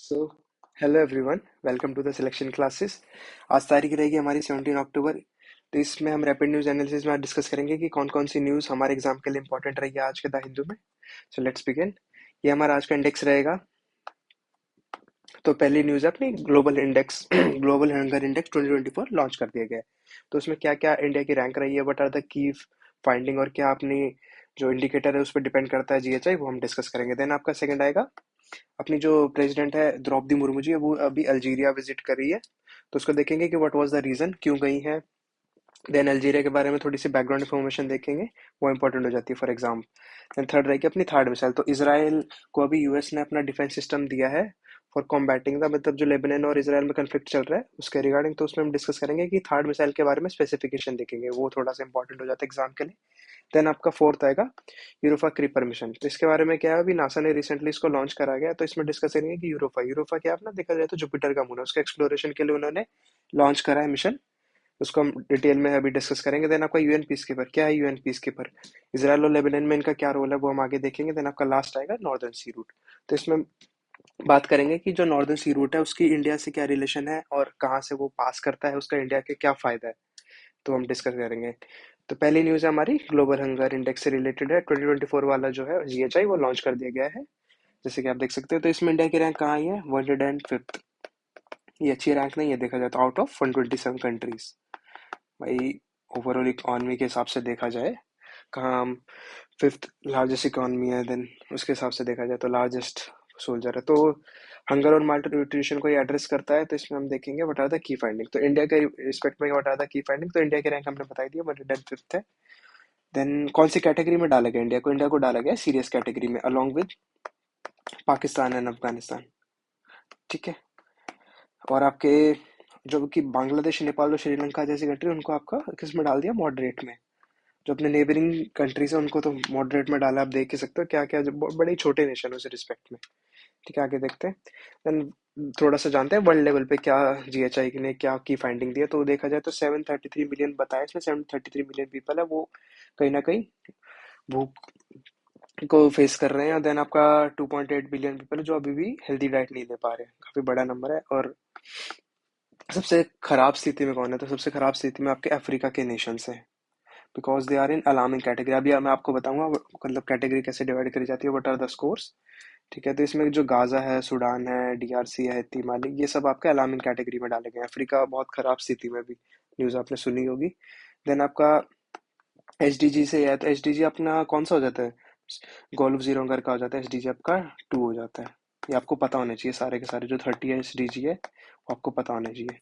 So hello everyone, welcome to the selection classes. आज तारीख रहेगी हमारी 17 अक्टूबर। तो इसमें हम रैपिड न्यूज़ एनालिसिस में आज डिस्कस करेंगे कि कौन कौन सी न्यूज़ हमारे एग्जाम के लिए इंपॉर्टेंट रहेगी आज के द हिंदू में। So let's begin. ये हमारा आज का इंडेक्स रहेगा। तो पहली न्यूज़ है अपनी global index global hunger index 2024 launch कर दिया गया है। तो उसमें क्या क्या इंडिया की रैंक रही है, what are the key finding, और क्या अपनी जो इंडिकेटर है उस पर डिपेंड करता है जीएचआई, वो हम डिस्कस करेंगे। देन आपका सेकंड आएगा अपनी जो प्रेसिडेंट है द्रौपदी मुर्मू जी है, वो अभी अल्जीरिया विजिट कर रही है। तो उसको देखेंगे कि व्हाट वाज द रीजन, क्यों गई है। देन अल्जीरिया के बारे में थोड़ी सी बैकग्राउंड इन्फॉर्मेशन देखेंगे, वो इंपॉर्टेंट हो जाती है फॉर एग्जाम। देन थर्ड रहेगी अपनी थर्ड मिसाइल। तो इसराइल को अभी यूएस ने अपना डिफेंस सिस्टम दिया है फॉर कॉम्बैटिंग द, मतलब जो लेबनान और इसराइल में कंफ्लिक्ट चल रहा है उसके रिगार्डिंग। तो उसमें हम डिस्कस करेंगे कि थर्ड मिसाइल के बारे में स्पेसिफिकेशन देखेंगे, वो थोड़ा सा इंपॉर्टेंट हो जाता है एग्जाम के लिए। देन आपका फोर्थ आएगा यूरोफा क्रीपर मिशन। तो इसके बारे में क्या है, अभी नासा ने रिसेंटली इसको लॉन्च करा गया। तो इसमें डिस्कस करेंगे कि यूरोफा यूरोफा क्या है, अपना देखा जाए तो जुपिटर का मून है, उसके एक्सप्लोरेशन के लिए उन्होंने लॉन्च करा है मिशन। उसको हम डिटेल में अभी डिस्कस करेंगे। देन आपका यूएन पीस कीपर, क्या है यूएन पीस कीपर, इसराइल और लेबनान में इनका क्या रोल है, वो हम आगे देखेंगे। देन आपका लास्ट आएगा नॉर्दर्न सी रूट। तो इसमें बात करेंगे कि जो नॉर्दर्न सी रूट है उसकी इंडिया से क्या रिलेशन है और कहाँ से वो पास करता है, उसका इंडिया के क्या फायदा है, तो हम डिस्कस करेंगे। तो पहली न्यूज़ है हमारी ग्लोबल हंगर इंडेक्स से रिलेटेड है। 2024 वाला जो है जीएचआई वो लॉन्च कर दिया गया है, जैसे कि आप देख सकते हो। तो इसमें इंडिया की रैंक कहाँ आई है, 105th। ये अच्छी रैंक नहीं है देखा जाए तो, आउट ऑफ 127 कंट्रीज। भाई ओवरऑल इकोनॉमी के हिसाब से देखा जाए कहाँ हम फिफ्थ लार्जेस्ट इकोनॉमी है, देन उसके हिसाब से देखा जाए तो लार्जेस्ट सोल्जर है। तो हंगर और माल्ट न्यूट्रिशन को ये एड्रेस करता है। तो इसमें हम देखेंगे what are the key finding. तो इंडिया के रिस्पेक्ट में what are the key finding, तो इंडिया की रैंक हमने बताई दी है, 105th है। देन कौन सी कैटेगरी में डाला गया इंडिया को, इंडिया को डाला गया सीरियस कैटेगरी में along with Pakistan and Afghanistan. ठीक है। और आपके जो कि बांग्लादेश, नेपाल और श्रीलंका जैसी कंट्री, उनको आपका किस में डाल दिया, मॉडरेट में। जो अपने नेबरिंग कंट्रीज है उनको तो मॉडरेट में डाला। आप देख ही सकते हो क्या क्या, जो बड़े ही छोटे नेशन है उस रिस्पेक्ट में। ठीक है, आगे देखते हैं। देन थोड़ा सा जानते हैं वर्ल्ड लेवल पे क्या जीएचआई ने क्या की फाइंडिंग दी है। तो देखा जाए तो 733 मिलियन बताया, इसमें 733 मिलियन पीपल है वो कहीं ना कहीं भूख को फेस कर रहे हैं। देन आपका 2.8 बिलियन पीपल है जो अभी भी हेल्दी डाइट नहीं ले पा रहे हैं, काफी बड़ा नंबर है। और सबसे खराब स्थिति में कौन है, तो सबसे खराब स्थिति में आपके अफ्रीका के नेशंस हैं, because they are in alarming category. अभी मैं आपको बताऊंगा मतलब कैटेगरी कैसे डिवाइड करी जाती है, व्हाट आर द स्कोर्स। ठीक है। तो इसमें जो गाजा है, सूडान है, डीआरसी है, तिमाली, ये सब आपके अलार्मिंग कैटेगरी में डाले गए हैं। अफ्रीका बहुत खराब स्थिति में भी, न्यूज आपने सुनी होगी। देन आपका एसडीजी से है, तो एसडीजी अपना कौन सा हो जाता है, गोल ऑफ जीरो का हो जाता है, एसडीजी आपका 2 हो जाता है। ये आपको पता होने चाहिए, सारे के सारे जो 30 है एसडीजी है वो आपको पता होने चाहिए।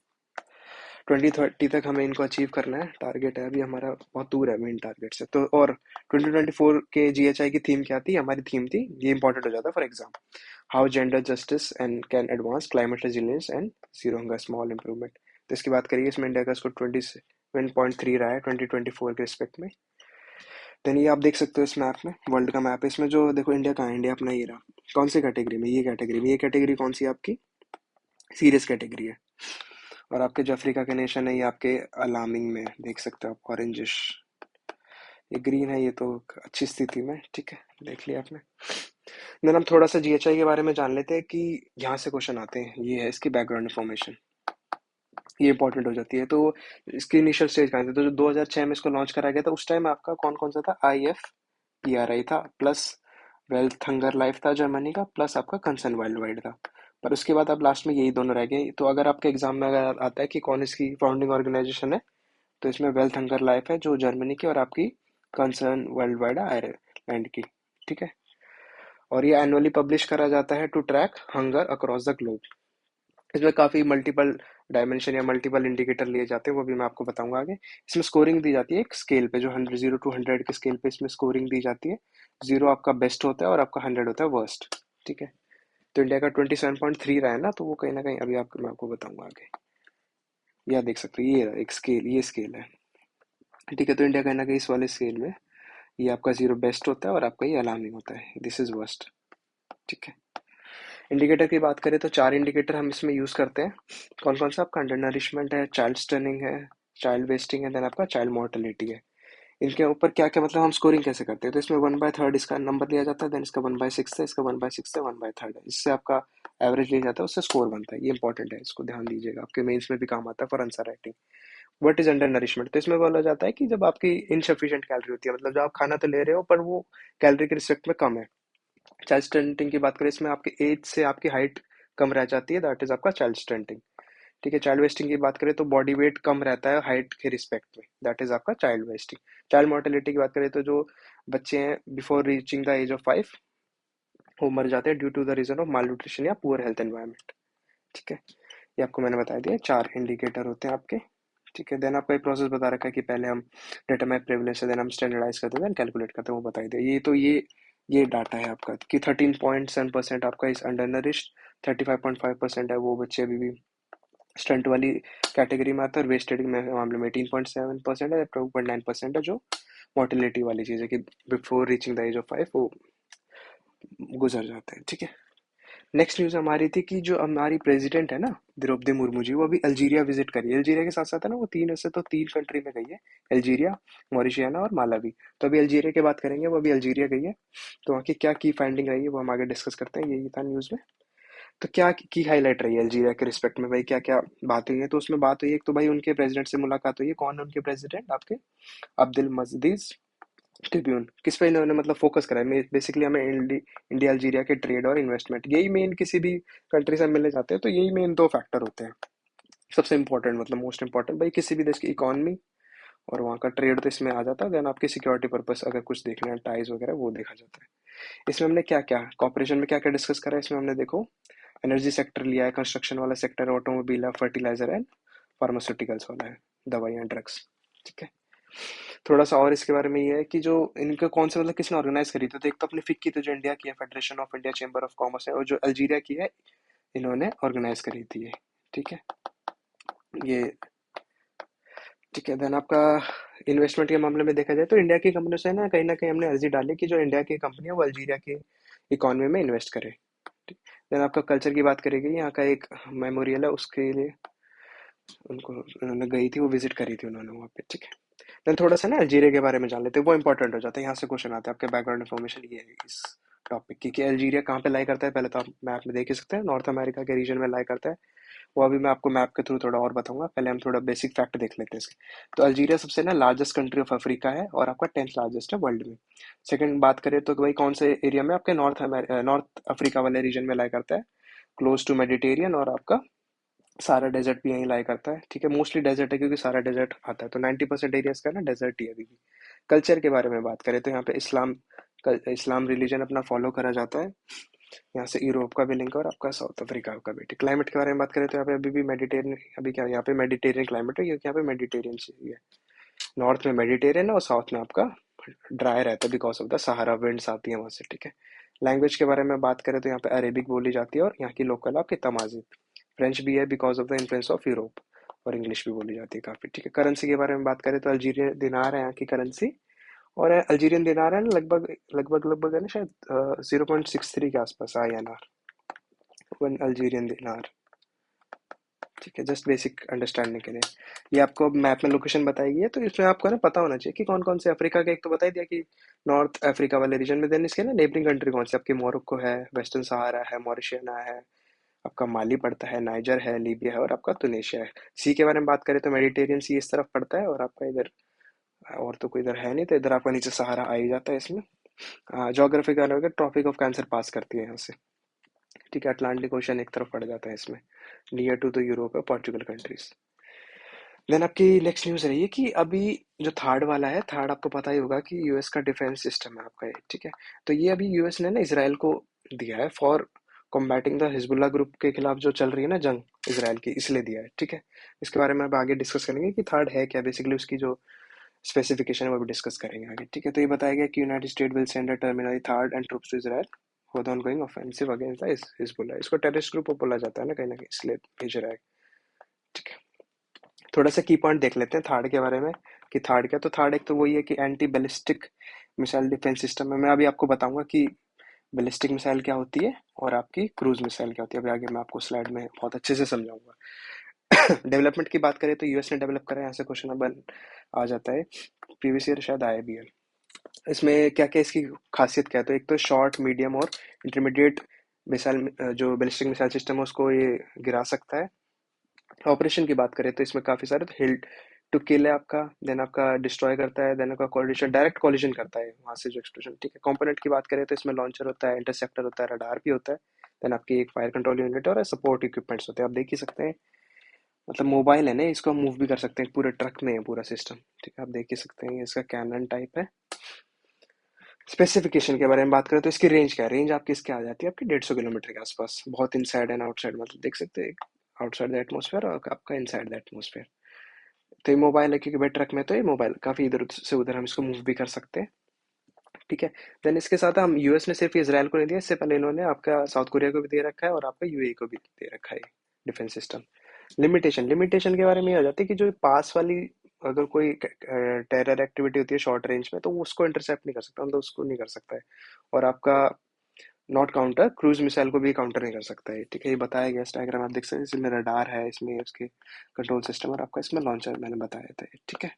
2030 तक हमें इनको अचीव करना है, टारगेट है अभी हमारा, बहुत दूर है मेन टारगेट से। तो और 2024 के जीएचआई की थीम क्या थी, हमारी थीम थी, ये इंपॉर्टेंट हो जाता है for exam, how gender justice and can advance climate resilience and zero hunger small improvement. तो इसकी बात करिए, इसमें इंडिया का स्कोर 27.3 रहा है 2024 के रिस्पेक्ट में। देन ये आप देख सकते हो इस मैप में, वर्ल्ड का मैप है, इसमें जो देखो इंडिया कहाँ है, इंडिया अपना ये रहा। कौन सी कैटेगरी में, ये कैटेगरी में। ये कैटेगरी कौन सी है आपकी, सीरियस कैटेगरी है। और आपके जो अफ्रीका के नेशन है ये आपके अलार्मिंग में, देख सकते हो आप ऑरेंजिश, ये ग्रीन है, ये तो अच्छी स्थिति में। ठीक है, देख लिया आपने। देन हम थोड़ा सा जीएचआई के बारे में जान लेते हैं कि यहाँ से क्वेश्चन आते हैं, ये है इसकी बैकग्राउंड इन्फॉर्मेशन, ये इंपॉर्टेंट हो जाती है। तो इसकी इनिशियल स्टेज कहाँ थी, तो जो 2006 में इसको लॉन्च करा गया था उस टाइम आपका कौन कौन सा था, IFPRI था, प्लस वेल्थ हंगर लाइफ था जर्मनी का, प्लस आपका कंसर्न वर्ल्ड वाइड था। पर उसके बाद अब लास्ट में यही दोनों रह गए। तो अगर आपके एग्जाम में अगर आता है कि कौन इसकी फाउंडिंग ऑर्गेनाइजेशन है, तो इसमें वेल्थ हंगर लाइफ है जो जर्मनी की, और आपकी कंसर्न वर्ल्ड वाइड आयरलैंड की। ठीक है। और ये एनुअली पब्लिश करा जाता है to track hunger across the globe. इसमें काफ़ी मल्टीपल डायमेंशन या मल्टीपल इंडिकेटर लिए जाते हैं, वो भी मैं आपको बताऊंगा आगे। इसमें स्कोरिंग दी जाती है एक स्केल पे, जो 0 to 100 के स्केल पे इसमें स्कोरिंग दी जाती है। 0 आपका बेस्ट होता है और आपका 100 होता है वर्स्ट। ठीक है। तो इंडिया का 27.3 रहा है ना, तो वो कहीं ना कहीं अभी आपको मैं आपको बताऊंगा आगे। यह देख सकते हो, ये रहा एक स्केल, ये स्केल है। ठीक है। तो इंडिया कहीं ना कहीं इस वाले स्केल में, ये आपका 0 बेस्ट होता है और आपका ये अलार्मिंग होता है, दिस इज वर्स्ट। ठीक है। इंडिकेटर की बात करें तो 4 इंडिकेटर हम इसमें यूज करते हैं। कौन कौन सा, आपका अंडर नरिशमेंट है, चाइल्ड स्टनिंग है, चाइल्ड वेस्टिंग है, देन आपका चाइल्ड मोर्टेलिटी है। इनके ऊपर क्या क्या, मतलब हम स्कोरिंग कैसे करते हैं, तो इसमें 1/3 इसका नंबर लिया जाता है, देन इसका 1/6 है, इसका 1/6 है, 1/3 है। इससे आपका एवरेज लिया जाता है, उससे स्कोर बनता है। ये इंपॉर्टेंट है, इसको ध्यान दीजिएगा, आपके मेंस में भी काम आता है for answer writing. What is under nourishment, तो इसमें बोला जाता है कि जब आपकी इनसफिशिएंट कैलोरी होती है, मतलब जब आप खाना तो ले रहे हो पर वो कैलोरी के रिस्पेक्ट में कम है। चाइल्ड स्टंटिंग की बात करें, इसमें आपके एज से आपकी हाइट कम रह जाती है, दैट इज आपका चाइल्ड स्टंटिंग। ठीक है, चाइल्ड वेस्टिंग की बात करें तो बॉडी वेट कम रहता है हाइट के रिस्पेक्ट में, दैट इज आपका चाइल्ड वेस्टिंग। चाइल्ड मोर्टेलिटी की बात करें तो जो बच्चे हैं before reaching the age of 5 वो मर जाते हैं due to the reason of malnutrition या पुअर हेल्थ एनवायरनमेंट। ठीक है, ये आपको मैंने बता दिया, 4 इंडिकेटर होते हैं आपके। ठीक है, देन आपका एक प्रोसेस बता रखा है कि पहले हम डिटरमाइन प्रिविलेज से देन हम स्टैंडर्डाइज करते हैं, देन कैलकुलेट करते हैं, वो बताई दिया। ये डाटा है आपका कि 13.7% आपका इस अंडर नरिश्ड, 35.5% है वो बच्चे अभी भी स्टंट वाली कैटेगरी में आते हैं, और वेस्टेड में मामले में 18.7% है, 2.9% है जो मोर्टेलिटी वाली चीज़ है कि before reaching the age of 5 वो गुजर जाते हैं। ठीक है, नेक्स्ट न्यूज़ हमारी थी कि जो हमारी प्रेसिडेंट है ना द्रौपदी मुर्मू जी, वो अभी अल्जीरिया विजिट करी है। अल्जीरिया के साथ साथ है ना वो तीन कंट्री में गई है, अल्जीरिया, मॉरिशियाना और मालावी। तो अभी अल्जीरिया की बात करेंगे, वो अभी अल्जीरिया गई है, तो वहाँ की क्या की फाइंडिंग रही है वो हम आगे डिस्कस करते हैं। यही था न्यूज़ में। तो क्या की हाईलाइट रही है अल्जीरिया के रिस्पेक्ट में, भाई क्या क्या बात हुई है, तो उसमें बात हुई है एक तो भाई उनके प्रेसिडेंट से मुलाकात हुई है। कौन है उनके प्रेसिडेंट आपके? अब्दुल मजीद ट्रिब्यून। किस पे इन्होंने मतलब फोकस करा है? बेसिकली हमें इंडिया अल्जीरिया के ट्रेड और इन्वेस्टमेंट, यही मेन, किसी भी कंट्री से मिलने जाते हैं तो यही मेन दो फैक्टर होते हैं सबसे इंपॉर्टेंट, मतलब मोस्ट इंपॉर्टेंट, भाई किसी भी देश की इकोनॉमी और वहाँ का ट्रेड तो इसमें आ जाता है। देन आपकी सिक्योरिटी पर्पस अगर कुछ देखना है, टाइज वगैरह, वो देखा जाता है। इसमें हमने क्या क्या कॉपरेशन में क्या क्या डिस्कस करा है, इसमें हमने देखो एनर्जी सेक्टर लिया है, कंस्ट्रक्शन वाला सेक्टर, ऑटोमोबाइल है, फर्टिलाइजर एंड फार्मास्यूटिकल्स वाला है, दवाइयाँ, ड्रग्स। ठीक है, थोड़ा सा और इसके बारे में ये है कि जो इनका कौन से मतलब किसने ऑर्गेनाइज करी थी, तो एक तो अपनी फिक की थी जो इंडिया की है, federation of India chamber of commerce है, और जो अल्जीरिया की है इन्होंने ऑर्गेनाइज करी थी ये। ठीक है, ये ठीक है। देन आपका इन्वेस्टमेंट के मामले में देखा जाए तो इंडिया की कंपनी से ना कहीं हमने अर्जी डाली कि जो इंडिया की कंपनी है वो अल्जीरिया की इकोनॉमी में इन्वेस्ट करे। देन आपका कल्चर की बात करेगी, यहाँ का एक मेमोरियल है, उसके लिए उनको उन्होंने गई थी, वो विजिट करी थी उन्होंने वहाँ पे। ठीक है, देन थोड़ा सा ना अल्जीरिया के बारे में जान लेते हैं, वो इंपॉर्टेंट हो जाता है, यहाँ से क्वेश्चन आता है आपके बैकग्राउंड इन्फॉर्मेशन ये है इस टॉपिक की कि अल्जीरिया कहाँ पे लाई करता है। पहले तो आप मैप में देख ही सकते हैं, नॉर्थ अमेरिका के रीजन में लाई करता है। वो अभी मैं आपको मैप के थ्रू थोड़ा और बताऊंगा, पहले हम थोड़ा बेसिक फैक्ट देख लेते हैं इसके। तो अल्जीरिया सबसे ना लार्जेस्ट कंट्री ऑफ अफ्रीका है और आपका 10th लार्जेस्ट है वर्ल्ड में। सेकंड बात करें तो भाई कौन से एरिया में, आपके नॉर्थ अफ्रीका वाले रीजन में लाई करता है, क्लोज टू मेडिटेरियन, और आपका सारा डेजर्ट भी यहीं लाई करता है। ठीक है, मोस्टली डेजर्ट है क्योंकि सारा डेजर्ट आता है, तो 90% एरियाज का ना डेजर्ट ही है अभी भी। कल्चर के बारे में बात करें तो यहाँ पे इस्लाम रिलीजन अपना फॉलो करा जाता है। यहाँ से यूरोप का भी लिंक है और आपका साउथ अफ्रीका का भी। क्लाइमेट के बारे में बात करें तो यहाँ पे अभी भी मेडिटेरियन, अभी क्या यहाँ पे मेडिटेरियन क्लाइमेट है क्योंकि यहाँ पे मेडिटेरियन सी है। नॉर्थ में मेडिटेरियन है और साउथ में आपका ड्राई रहता है because of the Sahara winds आती है वहाँ से। ठीक है, लैंग्वेज के बारे में बात करें तो यहाँ पे अरेबिक बोली जाती है और यहाँ की लोकल आपकी तमाजिब। फ्रेंच भी है because of the influence of Europe, और इंग्लिश भी बोली जाती है काफ़ी। ठीक है, करेंसी के बारे में बात करें तो अल्जीरियन दिनार है यहाँ की करेंसी, और अल्जीरियन दिनार है ना लगभग है ना शायद 0.63 के आसपास INR, वन अल्जीरियन दिनार। ठीक है, जस्ट बेसिक अंडरस्टैंडिंग के लिए ये आपको मैप में लोकेशन बताई गई है, तो इसमें आपको ना पता होना चाहिए कि कौन कौन से अफ्रीका के, एक तो बता ही दिया कि नॉर्थ अफ्रीका वाले रीजन में, देन इसके ना नेबरिंग कंट्री कौन से आपके, मोरक्को है, वेस्टर्न सहारा है, मॉरिशियना है, आपका माली पड़ता है, नाइजर है, लीबिया है, और आपका तुनिशिया है। सी के बारे में बात करें तो मेडिटेरियन सी इस तरफ पड़ता है, और आपका इधर और तो कोई इधर है नहीं, तो इधर आपका नीचे सहारा आ ही जाता है इसमें। जोग्राफी का ट्रॉपिक ऑफ कैंसर पास करती है यहाँ से। ठीक है, अटलांटिक ओशन एक तरफ पड़ जाता है इसमें, नियर टू द यूरोप है, पोर्चुगल कंट्रीज। देन आपकी नेक्स्ट न्यूज़ रही है कि अभी जो थर्ड वाला है, थर्ड आपको पता ही होगा कि यूएस का डिफेंस सिस्टम है आपका ये। ठीक है, तो ये अभी यूएस ने ना इसराइल को दिया है for combating the Hezbollah group के खिलाफ जो चल रही है ना जंग इसराइल की, इसलिए दिया है। ठीक है, इसके बारे में अब आगे डिस्कस करेंगे कि थर्ड है क्या, बेसिकली उसकी जो स्पेसिफिकेशन है वो भी डिस्कस करेंगे आगे। ठीक है, तो ये बताया गया कि United State will send a terminal third and troops to Israel for the ongoing offensive against the Hezbollah. इसको टेररिस्ट ग्रुप बोला जाता है ना कहीं, इसलिए भेज रहा है। ठीक है, थोड़ा सा की पॉइंट देख लेते हैं थर्ड के बारे में कि थर्ड क्या, तो थर्ड एक तो वही है कि anti ballistic missile defence system है। मैं अभी आपको बताऊंगा कि बैलिस्टिक मिसाइल क्या होती है और आपकी क्रूज मिसाइल क्या होती है, अभी आगे मैं आपको स्लाइड में बहुत अच्छे से समझाऊंगा। डेवलपमेंट की बात करें तो यूएस ने डेवलप करा है, यहाँ से क्वेश्चन बन आ जाता है, प्रीवियस ईयर शायद आया भी है। इसमें क्या क्या इसकी खासियत क्या है, तो एक तो शॉर्ट मीडियम और इंटरमीडिएट मिसाइल जो बैलिस्टिक मिसाइल सिस्टम है उसको ये गिरा सकता है। ऑपरेशन की बात करें तो इसमें काफ़ी सारे, तो हिल टू किल है आपका, देन आपका डिस्ट्रॉय करता है, देन आपका कॉलिजन, डायरेक्ट कॉलिजन करता है वहाँ से जो एक्सप्लोजन, ठीक है। कंपोनेंट की बात करें तो इसमें लॉन्चर होता है, इंटरसेप्टर होता है, रडार भी होता है, देन आपकी एक फायर कंट्रोल यूनिट और सपोर्ट इक्विपमेंट्स होते हैं। आप देख ही सकते हैं, मतलब मोबाइल है ना, इसको हम मूव भी कर सकते हैं, पूरे ट्रक में है पूरा सिस्टम, ठीक है। आप देख ही सकते हैं, ये इसका कैनन टाइप है। स्पेसिफिकेशन के बारे में बात करें तो इसकी रेंज क्या है, रेंज आपकी इसकी आ जाती है आपकी 150 किलोमीटर के आसपास, बहुत इनसाइड एंड आउटसाइड, मतलब देख सकते हैं आउटसाइड द एटमोसफेयर और आपका इनसाइड द एटमोसफेयर। तो ये मोबाइल है, क्योंकि भाई ट्रक में तो ये मोबाइल काफ़ी इधर से उधर हम इसको मूव भी कर सकते हैं, ठीक है। देन इसके साथ हम यूएस ने सिर्फ इसराइल को नहीं दिया, इससे पहले इन्होंने आपका साउथ कोरिया को भी दे रखा है और आपका यूएई को भी दे रखा है डिफेंस सिस्टम। लिमिटेशन के बारे में ये हो जाती है कि जो पास वाली, अगर कोई टेरर एक्टिविटी होती है शॉर्ट रेंज में, तो वो उसको इंटरसेप्ट नहीं कर सकता, मतलब उसको नहीं कर सकता है। और आपका नॉट काउंटर क्रूज मिसाइल को भी काउंटर नहीं कर सकता है, ठीक है। ये बताया गया इस डायग्राम, आप देख सकते हैं, इसमें रडार है, इसमें उसके कंट्रोल सिस्टम और आपका इसमें लॉन्चर मैंने बताया था, ठीक है।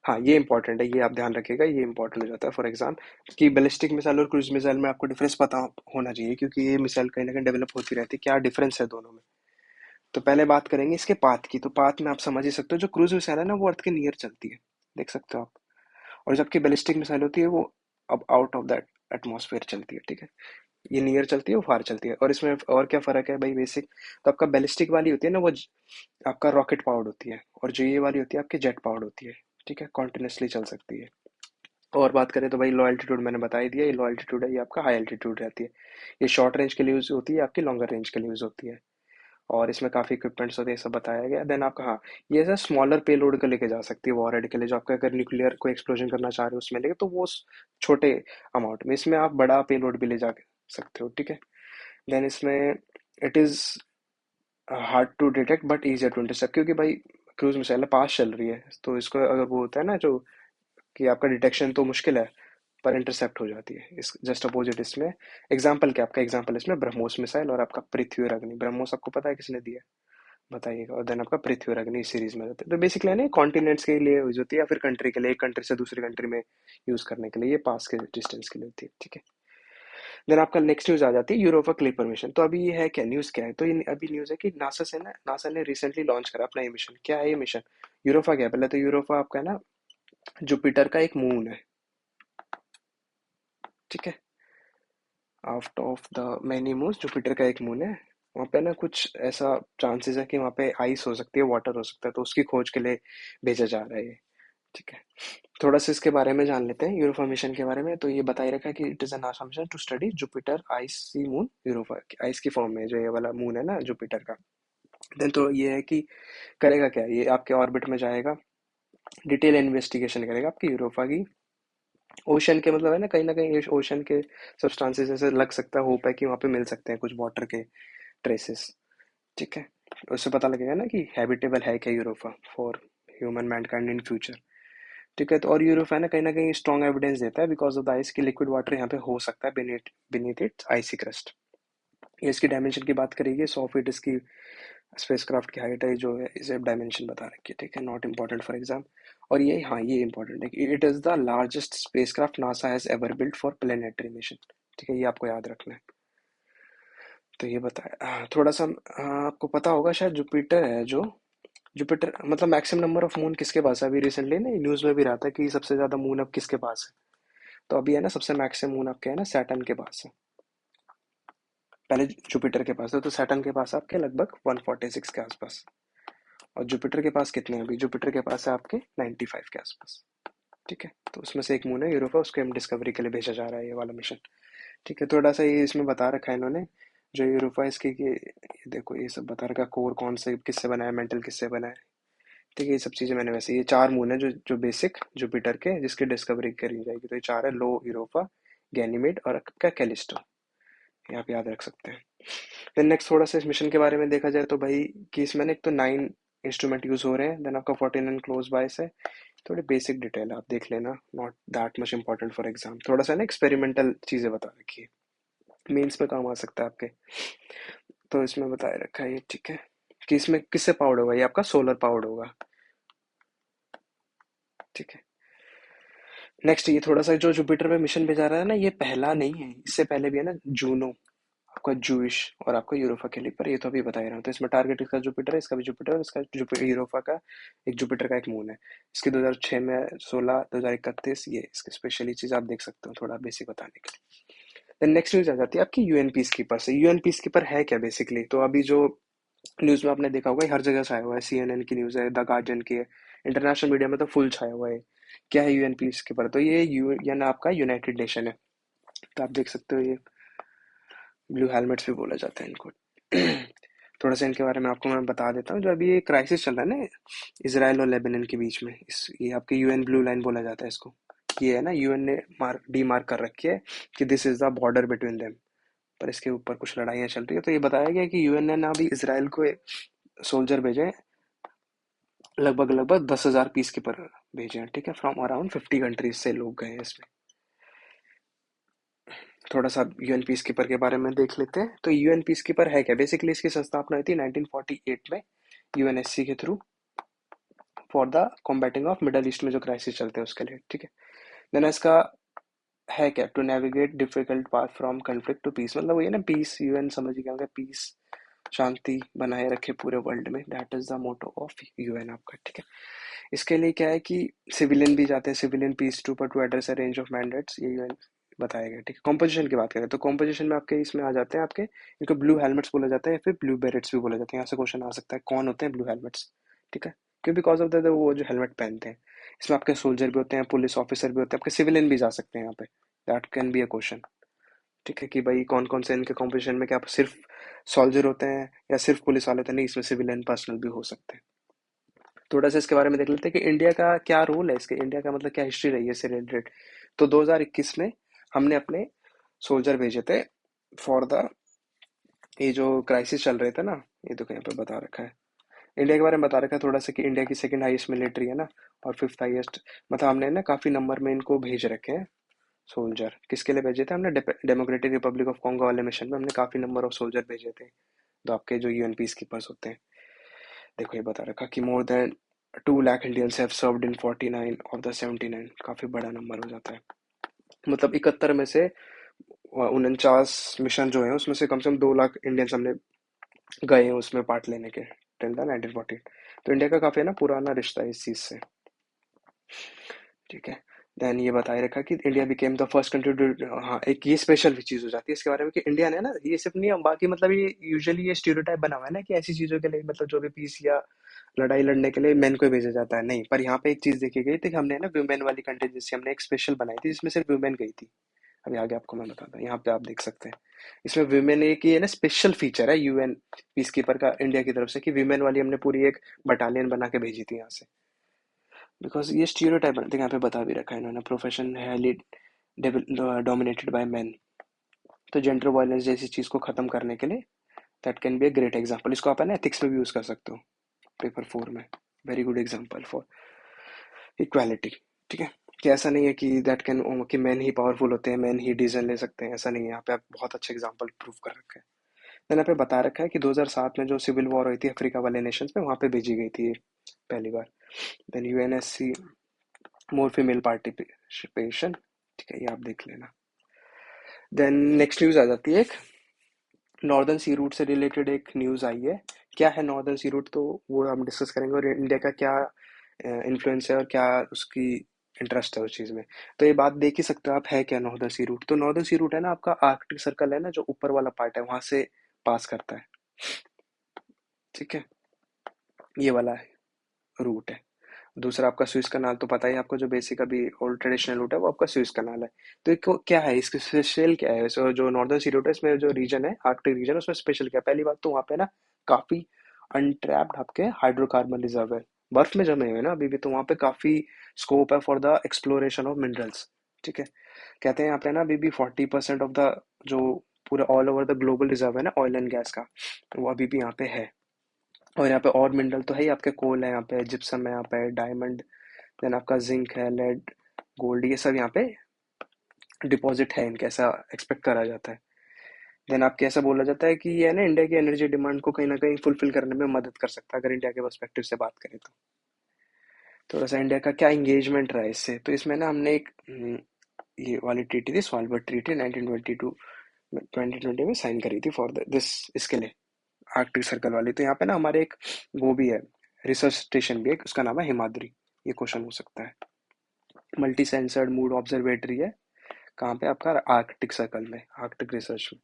हाँ, ये इंपॉर्टेंट है, ये आप ध्यान रखिएगा, ये इंपॉर्टेंट हो जाता है फॉर एग्जाम कि बैलिस्टिक मिसाइल और क्रूज मिसाइल में आपको डिफरेंस पता होना चाहिए, क्योंकि ये मिसाइल कहीं ना कहीं डेवलप होती रहती है, क्या डिफरेंस है दोनों में। तो पहले बात करेंगे इसके पाथ की, तो पाथ में आप समझ ही सकते हो, जो क्रूज मिसाइल है ना वो अर्थ के नियर चलती है, देख सकते हो आप, और जबकि बैलिस्टिक मिसाइल होती है वो अब आउट ऑफ दैट एटमॉस्फेयर चलती है, ठीक है। ये नियर चलती है, वो फार चलती है। और इसमें और क्या फर्क है भाई, बेसिक, तो आपका बैलिस्टिक वाली होती है ना वो आपका रॉकेट पावर्ड होती है, और जो ये वाली होती है आपकी जेट पावर्ड होती है, ठीक है, कॉन्टिन्यूसली चल सकती है। और बात करें तो भाई लो एल्टीट्यूड मैंने बता ही दिया, ये लो एल्टीट्यूड है, ये आपका हाई एल्टीट्यूड रहती है। ये शॉर्ट रेंज के लिए यूज होती है, आपकी लॉन्गर रेंज के लिए यूज होती है। और इसमें काफ़ी इक्विपमेंट्स होते हैं, ये सब बताया गया। देन आपका, हाँ, ये सर स्मॉलर पेलोड को लेके जा सकती है वॉरहेड के लिए, जो आपका अगर न्यूक्लियर को एक्सप्लोजन करना चाह रहे हो उसमें लेके, तो वो छोटे अमाउंट में, इसमें आप बड़ा पेलोड भी ले जा सकते हो, ठीक है। देन इसमें it is hard to detect but easier to intercept, क्योंकि भाई क्रूज मिसाइल पास चल रही है, तो इसको अगर वो होता है ना जो कि आपका डिटेक्शन तो मुश्किल है, पर इंटरसेप्ट हो जाती है। इस जस्ट अपोजिट इसमें एग्जाम्पल क्या, आपका एग्जाम्पल इसमें ब्रह्मोस मिसाइल और आपका पृथ्वी और अग्नि। ब्रह्मोस आपको पता है किसने दिया, बताइएगा। और देन आपका पृथ्वी और अग्नि सीरीज में रहते हैं, तो बेसिकली ना कॉन्टिनेंट्स के लिए यूज होती है, या फिर कंट्री के लिए, एक कंट्री से दूसरी कंट्री में यूज करने के लिए, ये पास के डिस्टेंस के लिए होती है, ठीक है। देन आपका नेक्स्ट न्यूज आ जाती है यूरोपा क्लिक परमिशन। तो अभी ये है क्या न्यूज, क्या है, तो ये अभी न्यूज है कि नासा ने रिसेंटली लॉन्च करा अपना ये मिशन। क्या है ये मिशन, यूरोपा क्या है, पहले तो यूरोपा आपका है ना जुपिटर का एक मून है, ठीक है। Out of the many moons Jupiter का एक मून है। वहाँ पे ना कुछ ऐसा चांसेस है कि वहाँ पे आइस हो सकती है, वाटर हो सकता है, तो उसकी खोज के लिए भेजा जा रहा है ये, ठीक है। थोड़ा सा इसके बारे में जान लेते हैं, यूरोपा मिशन के बारे में। तो ये बताई रखा है कि it is an NASA mission to study Jupiter icy moon Europa, ice की फॉर्म में जो ये वाला मून है ना जुपिटर का। देन तो ये है कि करेगा क्या, ये आपके ऑर्बिट में जाएगा, डिटेल इन्वेस्टिगेशन करेगा आपकी यूरोपा की। ओशन के, मतलब है ना कहीं ओशन के सब्सटेंसेस ऐसे लग सकता है, होप है कि वहाँ पे मिल सकते हैं कुछ वाटर के ट्रेसेस, ठीक है। उससे पता लगेगा ना कि हैबिटेबल है क्या Europa for human Mankind in future, ठीक है। तो और यूरोप है ना कहीं स्ट्रॉन्ग एविडेंस देता है बिकॉज ऑफ द आइस की लिक्विड वाटर यहाँ पे हो सकता है beneath beneath its icy crust. ये इसकी डायमेंशन की बात करेगी, 100 फीट इसकी स्पेसक्राफ्ट की हाइट है, जो है इसे डायमेंशन बता रखी है, ठीक है, नॉट इम्पॉर्टेंट फॉर एग्जाम। और ये, हाँ, ये इंपॉर्टेंट है कि it is the largest spacecraft NASA has ever built for planetary mission, ठीक है, ये आपको याद रखना है। तो ये बताया, थोड़ा सा आपको पता होगा शायद, जुपिटर है जो, जुपिटर मतलब मैक्सिमम नंबर ऑफ मून किसके पास है, अभी रिसेंटली ना न्यूज में भी रहा था कि सबसे ज्यादा मून अब किसके पास है। तो अभी है ना सबसे मैक्सिमम मून आपके है ना सैटर्न के पास है, पहले जुपिटर के पास है, तो सैटर्न के पास आपके लगभग 146 के आसपास। और जुपिटर के पास कितने हैं अभी, जुपिटर के पास है आपके 95 के आसपास, ठीक है। तो उसमें से एक मून है यूरोपा, उसके हम डिस्कवरी के लिए भेजा जा रहा है ये वाला मिशन, ठीक है। थोड़ा सा ये इसमें बता रखा है इन्होंने, जो यूरोपा इसकी कि ये देखो ये सब बता रखा है, कोर कौन से किससे बना है, मेंटल किससे बना है, ठीक है। ये सब चीज़ें मैंने, वैसे ये 4 मून है जो जो बेसिक जुपिटर के जिसकी डिस्कवरी करी जाएगी, तो ये 4 है, लो, यूरोपा, गैनीमेड और आपका कैलिस्टो, ये आप याद रख सकते हैं। फिर नेक्स्ट थोड़ा सा इस मिशन के बारे में देखा जाए तो भाई कि इसमें ना एक तो 9 इंस्ट्रूमेंट यूज हो रहे हैं, देन आपका 49 क्लोज बायस है। थोड़ी बेसिक डिटेल आप देख लेना, not that much important for exam, थोड़ा सा ना एक्सपेरिमेंटल चीजें बता रखी है, मेंस में काम आ सकता है आपके। तो इसमें बताया रखा है ये, ठीक है, कि इसमें किससे पावर्ड होगा, ये आपका सोलर पावर्ड होगा, ठीक है। नेक्स्ट ये थोड़ा सा जो जुपिटर पे मिशन भेजा रहा है ना, ये पहला नहीं है, इससे पहले भी है ना, जूनो, आपका जूइश और आपका यूरोपा कैलिपर, ये तो अभी बता ही रहा हूँ। तो इसमें टारगेट इसका जुपिटर है, इसका भी जुपिटर है, इसका जुपिटर यूरोपा का एक जुपिटर का एक मून है। इसके 2006 में 16 2031 ये इसके स्पेशली चीज आप देख सकते हो थोड़ा बेसिक बताने के लिए। देन नेक्स्ट न्यूज आ जाती है आपकी यूएन पीस कीपर से। यूएन पीस कीपर है क्या बेसिकली, तो अभी जो न्यूज में आपने देखा होगा ये हर जगह छाया हुआ है, सीएनएन की न्यूज है, द गार्जियन की है, इंटरनेशनल मीडिया में तो फुल छाया हुआ है। क्या है यूएन पीस कीपर, तो ये यूएन आपका यूनाइटेड नेशन है। तो आप देख सकते हो ये ब्लू हेलमेट्स भी बोला जाता है इनको। थोड़ा सा इनके बारे में आपको मैं बता देता हूँ। जो अभी ये क्राइसिस चल रहा है ना इसराइल और लेबनान के बीच में, इस ये आपके यूएन ब्लू लाइन बोला जाता है इसको। ये है ना, यूएन ने डी मार्क कर रखी है कि this is the border between them, पर इसके ऊपर कुछ लड़ाइयाँ चल रही है। तो ये बताया गया कि यूएन ने ना अभी इसराइल को सोल्जर भेजे हैं, लगभग लगभग 10,000 पीस के पर भेजे हैं, ठीक है, फ्रॉम अराउंड 50 कंट्रीज से लोग गए हैं इसमें। थोड़ा सा यूएन पीस कीपर के बारे में देख लेते हैं। तो यूएन पीस कीपर है क्या, बेसिकली इसकी स्थापना हुई थी 1948 में यूएनएससी के through, for the combating of middle east में जो क्राइसिस चलते हैं उसके लिए, ठीक है। देन इसका है क्या, to navigate difficult path from conflict to peace, मतलब वही है ना पीस, यूएन समझ गया होगा, पीस शांति बनाए रखे पूरे वर्ल्ड में, that is the motto of UN आपका, ठीक है। इसके लिए क्या है कि सिविलियन भी जाते हैं, civilian peace to address a range of mandates, ये यूएन बताया गया, ठीक है। कॉम्पोजिशन की बात करें तो कॉम्पोजिशन में आपके इसमें आ जाते हैं आपके, इनको ब्लू हेलमेट्स बोला जाता है या फिर ब्लू बेरेट्स भी बोला जाते हैं। यहाँ से क्वेश्चन आ सकता है कौन होते हैं ब्लू हेलमेट्स, ठीक है, क्यों, बिकॉज ऑफ द वो जो हेलमेट पहनते हैं। इसमें आपके सोल्जर भी होते हैं, पुलिस ऑफिसर भी होते हैं, आपके सिविलियन भी जा सकते हैं यहाँ पे, that can be a question, ठीक है, कि भाई कौन कौन से इनके कॉम्पोजिशन में, क्या सिर्फ सोल्जर होते हैं या सिर्फ पुलिस वाले होते हैं, नहीं, इसमें सिविलियन पर्सनल भी हो सकते हैं। थोड़ा सा इसके बारे में देख लेते हैं कि इंडिया का क्या रोल है, इसके इंडिया का मतलब क्या हिस्ट्री रही है इससे रिलेटेड। तो 2021 में हमने अपने सोल्जर भेजे थे फॉर द, ये जो क्राइसिस चल रहे थे ना, ये देखो यहाँ पे बता रखा है, इंडिया के बारे में बता रखा है थोड़ा सा कि इंडिया की सेकंड हाईएस्ट मिलिट्री है ना, और फिफ्थ हाईएस्ट, मतलब हमने ना काफी नंबर में इनको भेज रखे हैं सोल्जर। किसके लिए भेजे थे हमने, डेमोक्रेटिक रिपब्लिक ऑफ कॉन्गो वाले मिशन में हमने काफी नंबर ऑफ सोल्जर भेजे थे, तो आपके जो यूएन पीस कीपर्स होते हैं। देखो ये बता रखा कि more than 2 lakh Indians have served in 49 of the 79, काफी बड़ा नंबर हो जाता है। मतलब 71 में से 49 मिशन जो है उसमें से कम से कम 2 लाख इंडियंस हमने गए हैं उसमें पार्ट लेने के, टिल द 1940। तो इंडिया का काफी है ना पुराना रिश्ता है इस चीज से, ठीक है। देन ये बताए रखा कि India became the first country to, हाँ एक ये स्पेशल चीज हो जाती है इसके बारे में कि इंडिया ने ना, ये सिर्फ नहीं है बाकी, मतलब ये यूजुअली ये स्टीरियोटाइप बना हुआ है ना कि ऐसी चीजों के लिए, मतलब जो भी पीस या लड़ाई लड़ने के लिए मेन को ही भेजा जाता है, नहीं, पर यहाँ पे एक चीज देखी गई थी कि हमने ना वुमेन वाली कंटीजेंसी हमने एक स्पेशल बनाई थी जिसमें सिर्फ वुमेन गई थी। अभी आगे आपको मैं बताता हूँ, यहाँ पे आप देख सकते हैं इसमें वुमेन एक ये ना स्पेशल फीचर है यूएन पीस कीपर का इंडिया की तरफ से कि वुमेन वाली हमने पूरी एक बटालियन बना के भेजी थी यहाँ से, बिकॉज ये स्टीरियोटाइप बनते हैं, यहाँ पे बता भी रखा है इन्होंने, प्रोफेशन है डोमिनेटेड बाय मेन। तो जेंडर वायलेंस जैसी चीज को खत्म करने के लिए that can be a great example, इसको आप है ना एथिक्स में भी यूज कर सकते हो, पेपर 4 में, very good example for equality, ठीक है। कि ऐसा नहीं है कि दैट कैन, कि मैन ही पावरफुल होते हैं, मैन ही डिसीजन ले सकते हैं, ऐसा नहीं है, यहाँ पे आप बहुत अच्छे एग्जांपल प्रूव कर रखे हैं। देन यहाँ पे बता रखा है कि 2007 में जो सिविल वॉर हुई थी अफ्रीका वाले नेशंस में, वहां पे भेजी गई थी पहली बार। Then UNSC more female participation, ठीक है, ये आप देख लेना। देन नेक्स्ट न्यूज आ जाती है एक नॉर्दर्न सी रूट से रिलेटेड एक न्यूज आई है। क्या है नॉर्दर्न सी रूट, तो वो हम डिस्कस करेंगे, और इंडिया का क्या इन्फ्लुएंस है और क्या उसकी इंटरेस्ट है उस चीज में। तो ये बात देख ही सकते हो आप, है क्या नॉर्दर्न सी रूट, तो नॉर्दर्न सी रूट है ना आपका आर्कटिक सर्कल है ना, जो ऊपर वाला पार्ट है वहां से पास करता है, ठीक है, ये वाला रूट है। दूसरा आपका स्विस कनाल, तो पता ही है आपको, जो बेसिक अभी ओल्ड ट्रेडिशनल रूट है वो आपका स्विस कनाल है। तो एक क्या है इसके स्पेशल क्या है, सो जो नॉर्दर्न सी रूट है इसमें जो रीजन है आर्कटिक रीजन, उसमें स्पेशल क्या है, पहली बात तो वहाँ पे ना काफी अनट्रैप्ड आपके हाइड्रोकार्बन रिजर्व है, बर्फ में जमे हुए हैं ना अभी भी, तो वहाँ पे काफी स्कोप है for the exploration of minerals, ठीक है। कहते हैं यहाँ पे ना अभी भी 40% ऑफ द जो पूरा all over the global reserve है ना ऑयल एंड गैस का, वो अभी भी यहाँ पे है। और यहाँ पे और मिनरल तो है ही, आपके कोल है यहाँ पे, जिप्सम है यहाँ पे, डायमंड, देन आपका जिंक है, लेड, गोल्ड, ये सब यहाँ पे डिपॉजिट है इनके, ऐसा एक्सपेक्ट करा जाता है। देन आपके ऐसा बोला जाता है कि ये है ना इंडिया की एनर्जी डिमांड को कहीं ना कहीं फुलफिल करने में मदद कर सकता है, अगर इंडिया के पर्सपेक्टिव से बात करें तो। थोड़ा सा इंडिया का क्या इंगेजमेंट रहा है इससे, तो इसमें ना हमने एक ये वाली ट्रीटी थी, स्वालबर्ड ट्रीटी 1920 में साइन करी थी फॉर दिस, इसके लिए आर्कटिक सर्कल वाली। तो यहाँ पे ना हमारे एक वो भी है, रिसर्च स्टेशन भी है, उसका नाम है हिमाद्री। ये क्वेश्चन हो सकता है। मल्टी सेंसर्ड मूड ऑब्जर्वेटरी है, कहाँ पे आपका आर्कटिक सर्कल में, आर्कटिक रिसर्च में।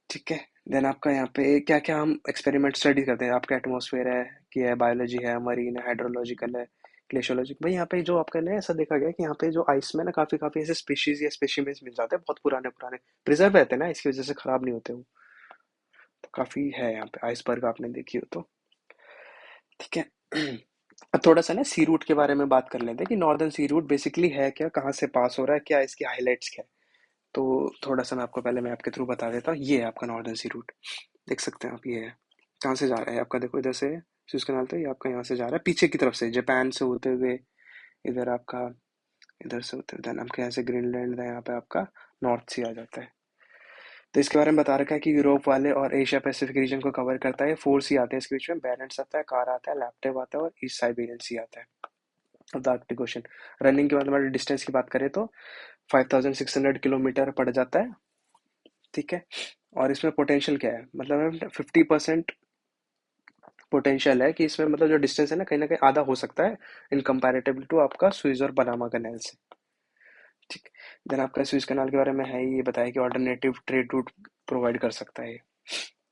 ठीक है। देन आपका यहाँ पे क्या क्या हम एक्सपेरिमेंट स्टडी करते हैं, आपका एटमॉस्फेयर है कि है, बायोलॉजी है, मरीन है, हाइड्रोलॉजिकल है, ग्लेशियोलॉजी। भाई यहाँ पे जो आपका ना ऐसा देखा गया कि यहाँ पे जो आइस में ना काफी काफी ऐसे स्पीशीज या स्पेसिमेंस मिल जाते हैं, बहुत पुराने पुराने, प्रिजर्व रहते हैं ना, इसकी वजह से खराब नहीं होते वो। तो काफी है यहाँ पे आइसबर्ग, आपने देखी हो तो। ठीक है। अब थोड़ा सा ना सी रूट के बारे में बात कर लेते हैं कि नॉर्दर्न सी रूट बेसिकली है क्या, कहाँ से पास हो रहा है, क्या इसकी हाईलाइट्स क्या है। तो थोड़ा सा मैं आपको पहले मैप के थ्रू बता देता हूँ। ये है आपका नॉर्दर्न सी रूट, देख सकते हैं आप, ये है। कहाँ से जा रहा है आपका, देखो इधर से सुएज कनाल, तो ये आपका यहाँ से जा रहा है पीछे की तरफ से, जापान से होते हुए इधर आपका, इधर से होते हुए देन आपके यहाँ से ग्रीनलैंड है, यहाँ पे आपका नॉर्थ सी आ जाता है। तो इसके बारे में बता रखा है कि यूरोप वाले और एशिया पैसिफिक रीजन को कवर करता है। 4 सी आते हैं इसके बीच में, बैरेंट्स आता है, कार आता है, लैप्टेव आता है और ईस्ट साइबेरियन सी आता है। अब द आर्कटिक ओशन, रनिंग के बाद हमारे डिस्टेंस की बात करें तो 5600 किलोमीटर पड़ जाता है। ठीक है। और इसमें पोटेंशियल क्या है, मतलब 50% पोटेंशियल है कि इसमें, मतलब जो डिस्टेंस है ना कहीं आधा हो सकता है इन कंपैरेटिव टू आपका सुइज और पनामा कैनाल से। ठीक। देन आपका स्विस कनाल के बारे में है ये बताया कि ऑल्टरनेटिव ट्रेड रूट प्रोवाइड कर सकता है।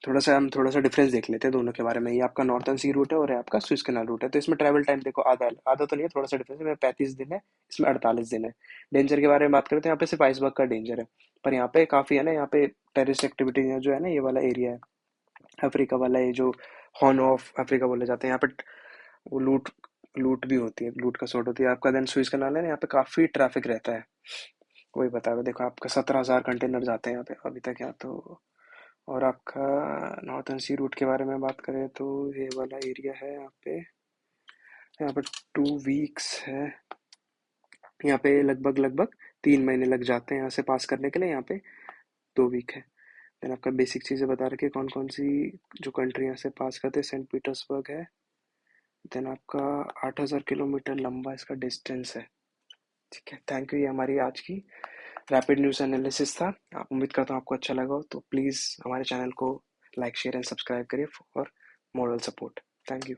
थोड़ा सा डिफरेंस देख लेते हैं दोनों के बारे में। ये आपका नॉर्थन सी रूट है और ये आपका स्विस कनाल रूट है। तो इसमें ट्रैवल टाइम देखो आधा है, आधा तो नहीं है, थोड़ा सा डिफरेंस है, 35 दिन है, इसमें 48 दिन है। डेंजर के बारे में बात करें तो यहाँ पे सिर्फ आइसबर्ग का डेंजर है, पर यहाँ पे काफी है ना, यहाँ पे टेररिस्ट एक्टिविटी जो है ना, ये वाला एरिया है अफ्रीका वाला, ये जो हॉर्न ऑफ अफ्रीका बोले जाते हैं, यहाँ पे वो लूट लूट भी होती है, लूट का सॉर्ट होती है। आपका देन स्विस कनाल है ना, यहाँ पे काफी ट्रैफिक रहता है। वही बता रहा, देखो आपका 17,000 कंटेनर जाते हैं यहाँ पे अभी तक यहाँ तो। और आपका नॉर्थन सी रूट के बारे में बात करें तो ये वाला एरिया है यहाँ पे, यहाँ पे 2 वीक्स है, यहाँ पे लगभग लगभग 3 महीने लग जाते हैं यहाँ से पास करने के लिए, यहाँ पे 2 वीक है। देन आपका बेसिक चीज़ें बता रखी है, कौन कौन सी जो कंट्री यहाँ से पास करते हैं। सेंट पीटर्सबर्ग है। देन आपका 8,000 किलोमीटर लंबा इसका डिस्टेंस है। ठीक है, थैंक यू। ये हमारी आज की रैपिड न्यूज़ एनालिसिस था। आप, उम्मीद करता हूँ आपको अच्छा लगा हो, तो प्लीज़ हमारे चैनल को लाइक शेयर एंड सब्सक्राइब करिए for moral support. Thank you.